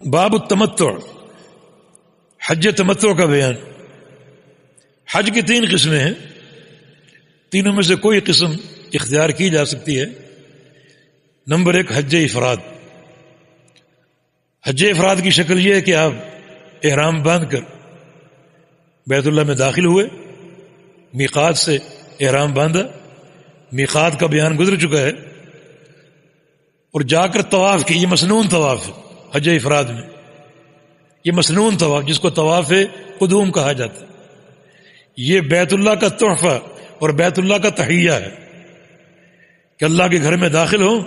باب التمتع، حج تمتع کا بیان۔ حج کی 3 قسمیں ہیں، تینوں میں سے کوئی قسم اختیار کی جا سکتی ہے۔ نمبر 1 حج افراد۔ حج افراد کی شکل یہ ہے کہ آپ احرام باندھ کر بیت اللہ میں داخل ہوئے، میقات سے احرام باندھا، میقات کا بیان گزر چکا ہے، اور جا کر طواف کی، یہ مسنون طواف ہے حج افراد میں، یہ مسنون طواف جس کو طواف قدوم کہا جاتا ہے، یہ بیت اللہ کا تحفہ اور بیت اللہ کا تحیہ ہے کہ اللہ کے گھر میں داخل ہوں۔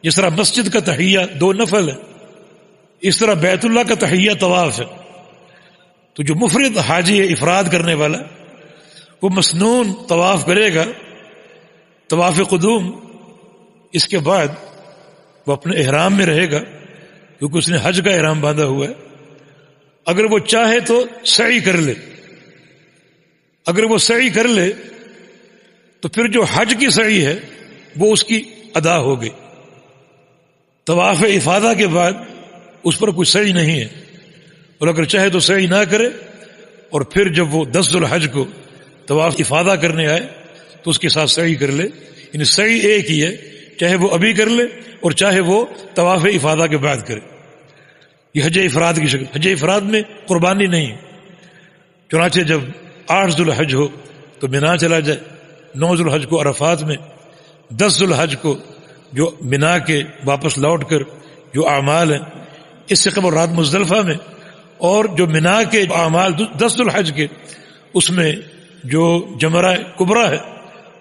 جس طرح مسجد کا تحیہ 2 نفل ہے، اس طرح بیت اللہ کا تحیہ طواف ہے۔ تو جو مفرد حاجی افراد کرنے والا وہ مسنون طواف کرے گا، طواف قدوم، اس کے بعد وہ اپنے احرام میں رہے گا کیونکہ اس نے حج کا احرام باندھا ہوا ہے۔ اگر وہ چاہے تو سعی کر لے، اگر وہ سعی کر لے تو پھر جو حج کی سعی ہے وہ اس کی ادا ہو گئی۔ طواف افاضہ کے بعد اس پر کوئی سعی نہیں ہے، اور اگر چاہے تو سعی نہ کرے، اور پھر جب وہ 10 ذو الحج کو طواف افاضہ کرنے آئے تو اس کے ساتھ سعی کر لے۔ یعنی سعی ایک ہی ہے، چاہے وہ ابھی کر لے اور چاہے وہ طواف افاضہ کے بعد کرے۔ یہ حج افراد کی شکل۔ حج افراد میں قربانی نہیں ہے، چنانچہ جب 8 ذو الحج ہو تو منا چلا جائے، 9 ذو الحج کو عرفات میں، 10 ذو الحج کو جو منا کے واپس لوٹ کر جو اعمال ہیں، اس سے قبل رات مزدلفہ میں، اور جو منا کے اعمال 10 ذو الحج کے، اس میں جو جمرہ کبریٰ ہے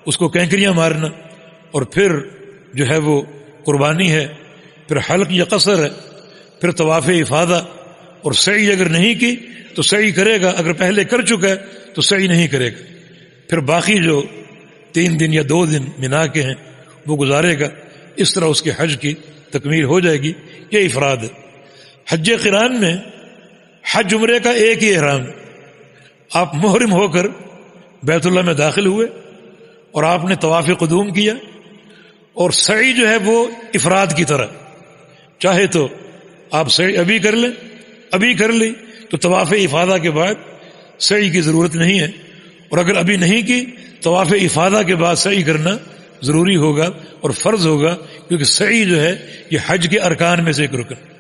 اس کو کینکریاں مارنا، اور پھر جو ہے وہ قربانی ہے، پھر حلق یا قصر ہے، پھر طواف افاضہ، اور سعی اگر نہیں کی تو سعی کرے گا، اگر پہلے کر چکا ہے تو سعی نہیں کرے گا، پھر باقی جو 3 دن یا 2 دن منا کے ہیں وہ گزارے گا۔ اس طرح اس کے حج کی تکمیل ہو جائے گی۔ یہ افراد ہے۔ حج قران میں حج عمرے کا ایک ہی احرام، آپ محرم ہو کر بیت اللہ میں داخل ہوئے اور آپ نے طواف قدوم کیا، اور سعی جو ہے وہ افراد کی طرح، چاہے تو آپ سعی ابھی کر لیں، ابھی کر لی تو طواف افاضہ کے بعد سعی کی ضرورت نہیں ہے، اور اگر ابھی نہیں کی طواف افاضہ کے بعد سعی کرنا ضروری ہوگا اور فرض ہوگا، کیونکہ سعی جو ہے یہ حج کے ارکان میں سے ایک رکن۔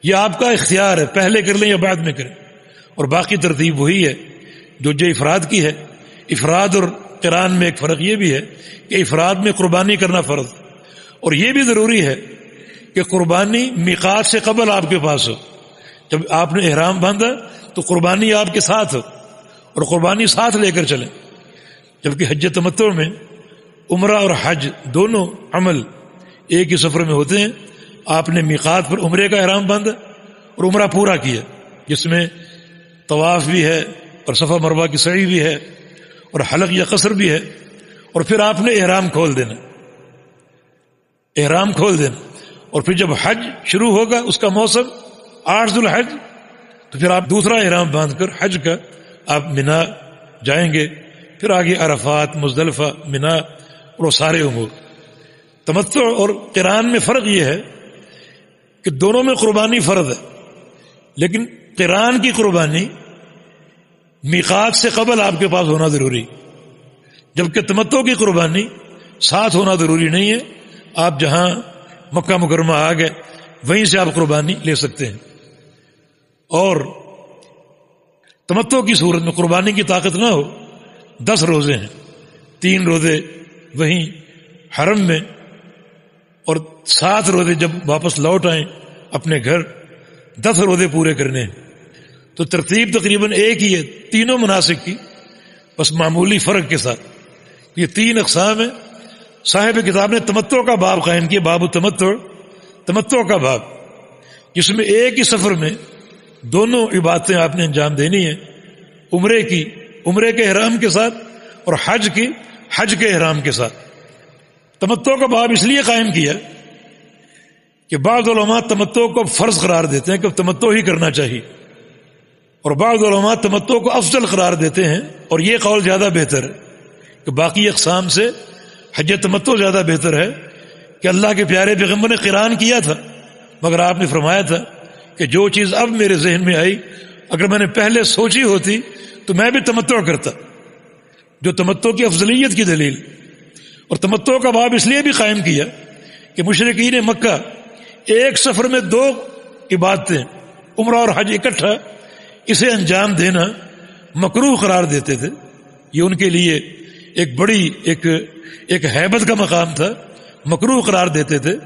یہ آپ کا اختیار ہے، پہلے کر لیں یا بعد میں کریں، اور باقی ترتیب وہی ہے جو افراد کی ہے۔ افراد اور قران میں ایک فرق یہ بھی ہے کہ افراد میں قربانی کرنا فرض، اور یہ بھی ضروری ہے کہ قربانی میقات سے قبل آپ کے پاس ہو۔ جب آپ نے احرام باندھا تو قربانی آپ کے ساتھ ہو، اور قربانی ساتھ لے کر چلیں۔ جبکہ حج تمتع میں عمرہ اور حج دونوں عمل ایک ہی سفر میں ہوتے ہیں۔ آپ نے میقات پر عمرے کا احرام باندھا اور عمرہ پورا کیا، جس میں طواف بھی ہے اور صفا مروہ کی سعی بھی ہے اور حلق یا قصر بھی ہے، اور پھر آپ نے احرام کھول دینا، احرام کھول دینا، اور پھر جب حج شروع ہوگا اس کا موسم 8 ذو الحج، تو پھر آپ دوسرا احرام باندھ کر حج کا آپ منا جائیں گے، پھر آگے عرفات، مزدلفہ، منا اور وہ سارے امور۔ تمتع اور قران میں فرق یہ ہے کہ دونوں میں قربانی فرض ہے، لیکن قران کی قربانی میقات سے قبل آپ کے پاس ہونا ضروری، جبکہ تمتع کی قربانی ساتھ ہونا ضروری نہیں ہے۔ آپ جہاں مکہ مکرمہ آ گئے وہیں سے آپ قربانی لے سکتے ہیں۔ اور تمتع کی صورت میں قربانی کی طاقت نہ ہو، 10 روزے ہیں، 3 روزے وہیں حرم میں اور 7 روزے جب واپس لوٹ آئیں اپنے گھر، 10 روزے پورے کرنے ہیں۔ تو ترتیب تقریباً ایک ہی ہے تینوں مناسک کی، بس معمولی فرق کے ساتھ۔ یہ 3 اقسام ہیں۔ صاحب کتاب نے تمتع کا باب قائم کیا، باب التمتع، تمتع کا باب، جس میں ایک ہی سفر میں دونوں عبادتیں آپ نے انجام دینی ہیں، عمرے کی عمرے کے احرام کے ساتھ اور حج کی حج کے احرام کے ساتھ۔ تمتع کا باب اس لیے قائم کیا کہ بعض علماء تمتع کو فرض قرار دیتے ہیں کہ تمتع ہی کرنا چاہیے، اور بعض علماء تمتع کو افضل قرار دیتے ہیں، اور یہ قول زیادہ بہتر ہے کہ باقی اقسام سے حج تمتع زیادہ بہتر ہے، کہ اللہ کے پیارے پیغمبر نے قران کیا تھا، مگر آپ نے فرمایا تھا کہ جو چیز اب میرے ذہن میں آئی اگر میں نے پہلے سوچی ہوتی تو میں بھی تمتع کرتا، جو تمتع کی افضلیت کی دلیل۔ اور تمتع کا باب اس لیے بھی قائم کیا کہ مشرکین مکہ ایک سفر میں 2 عبادتیں عمرہ اور حج اکٹھا اسے انجام دینا مکروہ قرار دیتے تھے۔ یہ ان کے لیے ایک بڑی ایک ہیبت کا مقام تھا، مکروہ قرار دیتے تھے۔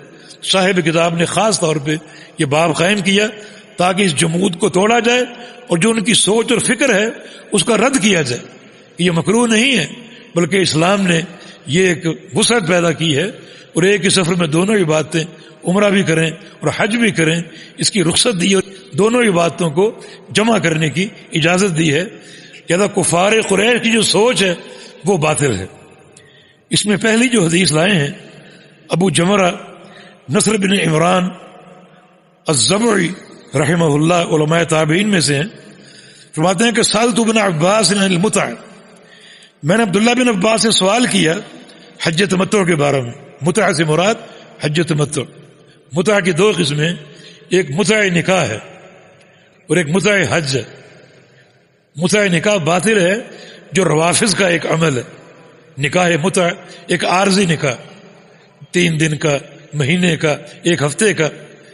صاحب کتاب نے خاص طور پہ یہ باب قائم کیا تاکہ اس جمود کو توڑا جائے اور جو ان کی سوچ اور فکر ہے اس کا رد کیا جائے کہ یہ مکروہ نہیں ہے، بلکہ اسلام نے یہ ایک وسعت پیدا کی ہے اور ایک ہی سفر میں دونوں عبادتیں عمرہ بھی کریں اور حج بھی کریں، اس کی رخصت دی اور دونوں عبادتوں کو جمع کرنے کی اجازت دی ہے۔ لہذا کفار قریش کی جو سوچ ہے وہ باطل ہے۔ اس میں پہلی جو حدیث لائے ہیں ابو جمرہ نصر بن عمران الزبعی رحمہ اللہ علماء تابعین میں سے ہیں، فرماتے ہیں کہ سألت ابن عباس عن المتع، میں نے عبداللہ بن عباس سے سوال کیا حج تمتع کے بارے میں۔ متع سے مراد حج تمتع۔ متع کی 2 قسمیں، ایک متع نکاح ہے اور ایک متع حج ہے۔ متع نکاح باطل ہے جو روافض کا ایک عمل ہے۔ نکاح متع ایک عارضی نکاح، 3 دن کا، مہینے کا، 1 ہفتے کا،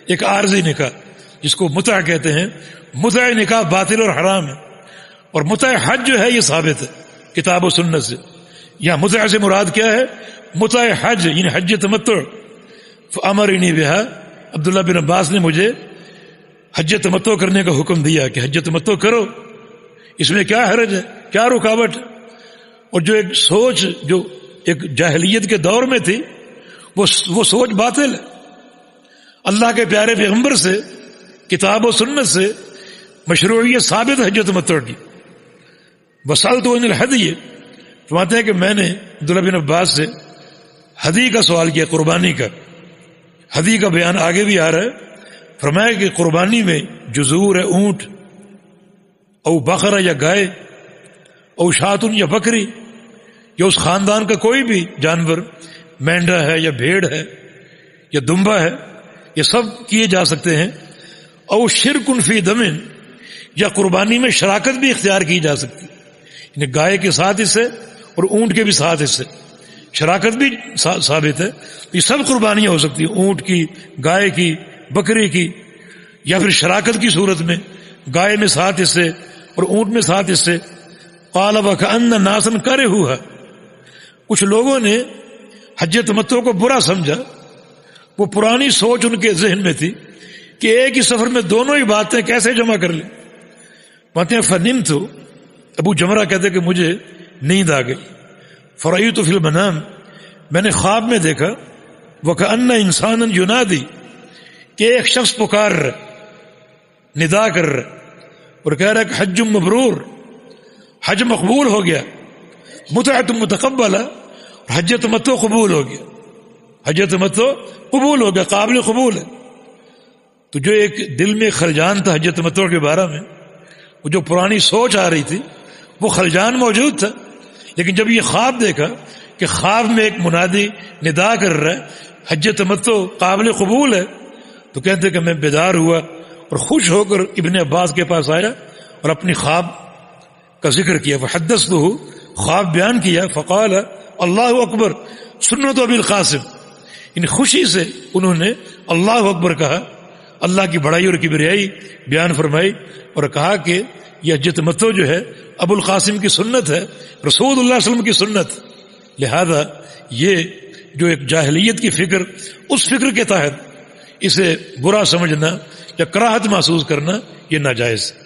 ایک عارضی نکاح جس کو متع کہتے ہیں۔ متع نکاح باطل اور حرام ہے۔ اور متع حج جو ہے یہ ثابت ہے کتاب و سنت سے۔ یہاں متع سے مراد کیا ہے؟ متع حج یعنی حج تمتع۔ فامرنی بہا، عبداللہ بن عباس نے مجھے حج تمتع کرنے کا حکم دیا کہ حج تمتع کرو، اس میں کیا حرج ہے، کیا رکاوٹ ہے؟ اور جو ایک سوچ جو ایک جاہلیت کے دور میں تھی وہ سوچ باطل ہے۔ اللہ کے پیارے پیغمبر سے کتاب و سنت سے مشروعیت ثابت ہے حج تمتع کی۔ وسألت عن الہدی، فرماتے ہیں کہ میں نے عبداللہ بن عباس سے ہدی کا سوال کیا، قربانی کا۔ ہدی کا بیان آگے بھی آ رہا ہے۔ فرمایا کہ قربانی میں جزور ہے، اونٹ او بقرہ یا گائے، او شاتن یا بکری، یا اس خاندان کا کوئی بھی جانور، مینڈا ہے یا بھیڑ ہے یا دمبا ہے، یہ سب کیے جا سکتے ہیں۔ او شرکن فی دمن، یا قربانی میں شراکت بھی اختیار کی جا سکتی، یعنی گائے کے ساتھ حصے اور اونٹ کے بھی ساتھ حصے، شراکت بھی ثابت ہے۔ یہ سب قربانیاں ہو سکتی ہیں، اونٹ کی، گائے کی، بکری کی، یا پھر شراکت کی صورت میں گائے میں 7 حصے اور اونٹ میں 7 حصے۔ قال وکأن ناسا کرہوها، کچھ لوگوں نے حج تمتع کو برا سمجھا، وہ پرانی سوچ ان کے ذہن میں تھی کہ ایک ہی سفر میں دونوں ہی باتیں کیسے جمع کر لیں۔ کہتے ہیں فنمت، ابو جمرہ کہتے کہ مجھے نیند آ گئی۔ فرأیت فی المنام، میں نے خواب میں دیکھا، وکأن انسانا ینادی، کہ ایک شخص پکار رہا، ندا کر رہا اور کہہ رہا کہ حج مبرور، حج مقبول ہو گیا، متعۃ متقبلہ، حج تمتع قبول ہو گیا، حج تمتع قبول ہو گیا، قابل قبول ہے۔ تو جو ایک دل میں خلجان تھا حج تمتع کے بارے میں، وہ جو پرانی سوچ آ رہی تھی وہ خلجان موجود تھا، لیکن جب یہ خواب دیکھا کہ خواب میں ایک منادی ندا کر رہا ہے حج تمتع قابل قبول ہے، تو کہتے کہ میں بیدار ہوا اور خوش ہو کر ابن عباس کے پاس آیا اور اپنی خواب کا ذکر کیا۔ فحدثته، خواب بیان کیا۔ فقال اللہ اکبر سنت ابی القاسم، ان خوشی سے انہوں نے اللہ اکبر کہا، اللہ کی بڑائی اور کبریائی بیان فرمائی اور کہا کہ یہ حج تمتع جو ہے ابو القاسم کی سنت ہے، رسول اللہ صلی اللہ علیہ وسلم کی سنت۔ لہذا یہ جو ایک جاہلیت کی فکر، اس فکر کے تحت اسے برا سمجھنا یا کراہت محسوس کرنا یہ ناجائز ہے۔